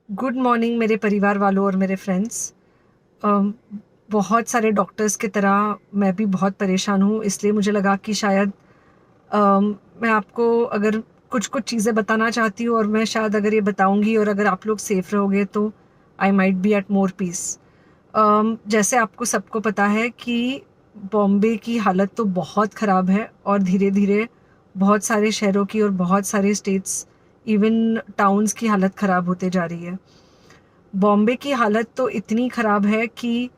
Good morning मेरे परिवार वालों और मेरे फ्रेंड्स। बहुत सारे डॉक्टर्स की तरह मैं भी बहुत परेशान हूँ, इसलिए मुझे लगा कि शायद मैं आपको अगर कुछ कुछ चीज़ें बताना चाहती हूँ और मैं शायद अगर ये बताऊँगी और अगर आप लोग सेफ रहोगे तो I might be at more peace. जैसे आपको सबको पता है कि बॉम्बे की हालत तो बहुत ख़राब है और धीरे धीरे बहुत सारे शहरों की और बहुत सारे स्टेट्स, इवन टाउन्स की हालत ख़राब होते जा रही है। बॉम्बे की हालत तो इतनी ख़राब है कि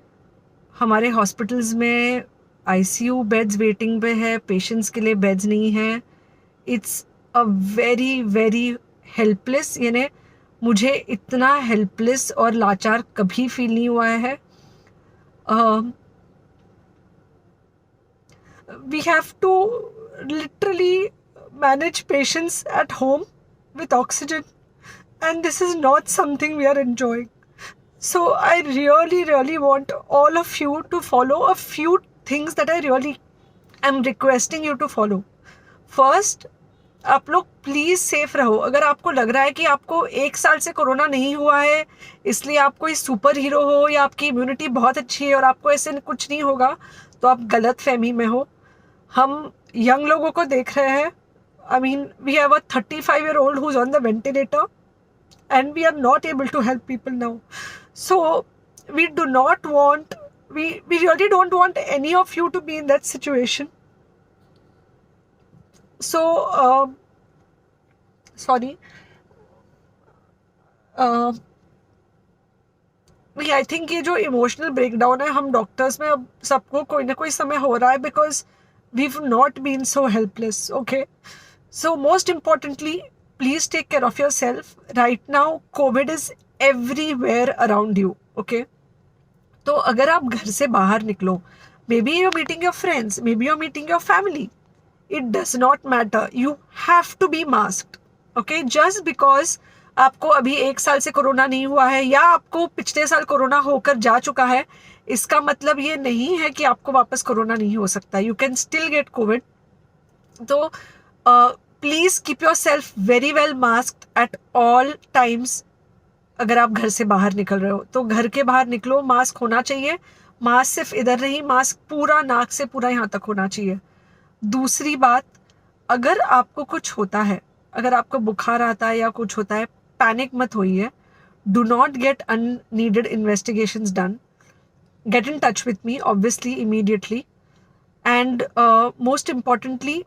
हमारे हॉस्पिटल्स में आईसीयू बेड्स वेटिंग पे है, पेशेंट्स के लिए बेड्स नहीं है। It's a very very helpless, यानी मुझे इतना हेल्पलेस और लाचार कभी फील नहीं हुआ है। We have to literally manage patients at home with oxygen, and this is not something we are enjoying. So I really want all of you to follow a few things that I really am requesting you to follow. First, आप लोग please safe रहो। अगर आपको लग रहा है कि आपको 1 साल से कोरोना नहीं हुआ है इसलिए आप कोई सुपर हीरो हो या आपकी इम्यूनिटी बहुत अच्छी है और आपको ऐसे कुछ नहीं होगा, तो आप गलत फहमी में हो। हम यंग लोगों को देख रहे हैं। I mean we have a 35-year-old who's on the ventilator and we are not able to help people now. So we do not want, we really don't want any of you to be in that situation. So sorry, I think ये जो emotional breakdown है हम doctors में अब सबको कोई ना कोई समय हो रहा है, because we not been so helpless. Okay, so most importantly please take care of yourself right now. COVID is everywhere around you. Okay, तो अगर आप घर से बाहर निकलो, maybe you're meeting your friends, maybe you're meeting your family, it does not matter, you have to be masked. Okay, just because आपको अभी 1 साल से कोरोना नहीं हुआ है या आपको पिछले साल कोरोना होकर जा चुका है, इसका मतलब ये नहीं है कि आपको वापस कोरोना नहीं हो सकता। You can still get covid. तो please keep yourself very well masked at all times. अगर आप घर से बाहर निकल रहे हो तो घर के बाहर निकलो, मास्क होना चाहिए। मास्क सिर्फ इधर नहीं, मास्क पूरा नाक से पूरा यहाँ तक होना चाहिए। दूसरी बात, अगर आपको कुछ होता है, अगर आपको बुखार आता है या कुछ होता है, पैनिक मत होइए। Do not get unneeded investigations done. Get in touch with me obviously immediately. And most importantly,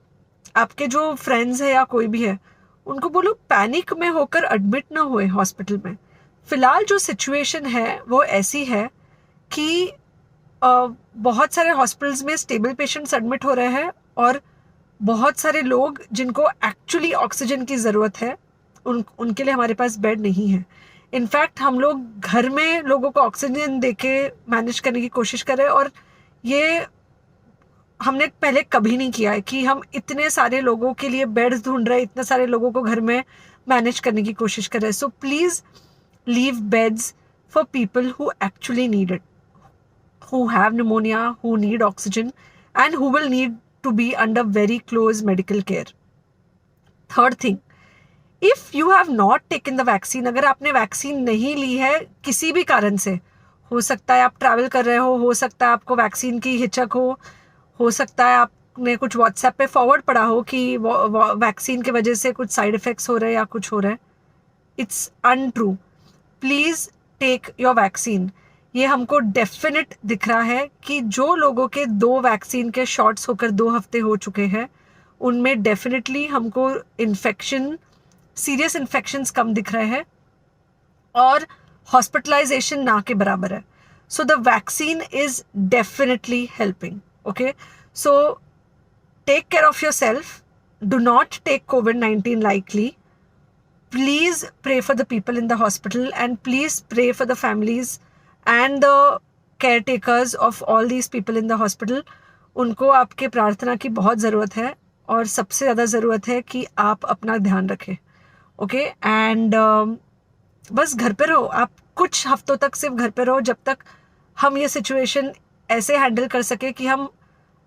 आपके जो फ्रेंड्स है या कोई भी है उनको बोलो पैनिक में होकर एडमिट ना हुए हॉस्पिटल में। फिलहाल जो सिचुएशन है वो ऐसी है कि बहुत सारे हॉस्पिटल्स में स्टेबल पेशेंट्स एडमिट हो रहे हैं और बहुत सारे लोग जिनको एक्चुअली ऑक्सीजन की ज़रूरत है उनके लिए हमारे पास बेड नहीं है। इनफैक्ट हम लोग घर में लोगों को ऑक्सीजन देके मैनेज करने की कोशिश कर रहे हैं, और ये हमने पहले कभी नहीं किया है कि हम इतने सारे लोगों के लिए बेड्स ढूंढ रहे हैं, इतने सारे लोगों को घर में मैनेज करने की कोशिश कर रहे हैं। So please leave beds for people who actually need it, who have pneumonia, who need oxygen, and who will need to be under very close medical care. Third thing, if you have not taken the vaccine, अगर आपने vaccine नहीं ली है किसी भी कारण से, हो सकता है आप ट्रैवल कर रहे हो सकता है आपको वैक्सीन की हिचक हो सकता है आपने कुछ व्हाट्सएप पे फॉरवर्ड पढ़ा हो कि वैक्सीन की वजह से कुछ साइड इफेक्ट्स हो रहे हैं या कुछ हो रहा है। It's untrue. Please take your vaccine. ये हमको डेफिनेट दिख रहा है कि जो लोगों के 2 वैक्सीन के शॉट्स होकर 2 हफ्ते हो चुके हैं उनमें डेफिनेटली हमको इन्फेक्शन, सीरियस इन्फेक्शंस कम दिख रहे हैं और हॉस्पिटलाइजेशन ना के बराबर है। So the vaccine is definitely helping. Okay, so take care of yourself, do not take COVID-19 lightly. Please pray for the people in the hospital and please pray for the families and the caretakers of all these people in the hospital. उनको आपके प्रार्थना की बहुत ज़रूरत है और सबसे ज़्यादा ज़रूरत है कि आप अपना ध्यान रखें। ओके, एंड बस घर पे रहो। आप कुछ हफ्तों तक सिर्फ घर पे रहो जब तक हम ये सिचुएशन ऐसे हैंडल कर सके कि हम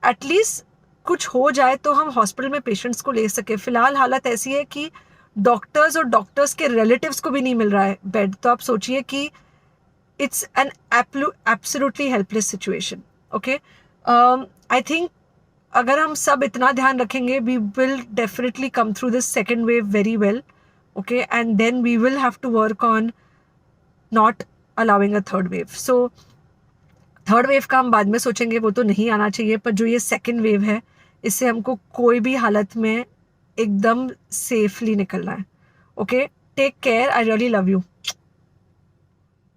एटलीस्ट कुछ हो जाए तो हम हॉस्पिटल में पेशेंट्स को ले सके। फ़िलहाल हालत ऐसी है कि डॉक्टर्स और डॉक्टर्स के रिलेटिव्स को भी नहीं मिल रहा है बेड, तो आप सोचिए कि it's an absolutely helpless situation. Okay, I think अगर हम सब इतना ध्यान रखेंगे, we will definitely come through this second wave very well. Okay, and then we will have to work on not allowing a third wave. So third wave का हम बाद में सोचेंगे, वो तो नहीं आना चाहिए, पर जो ये सेकेंड वेव है इससे हमको कोई भी हालत में एकदम सेफली निकलना है. Okay, take care, I really love you.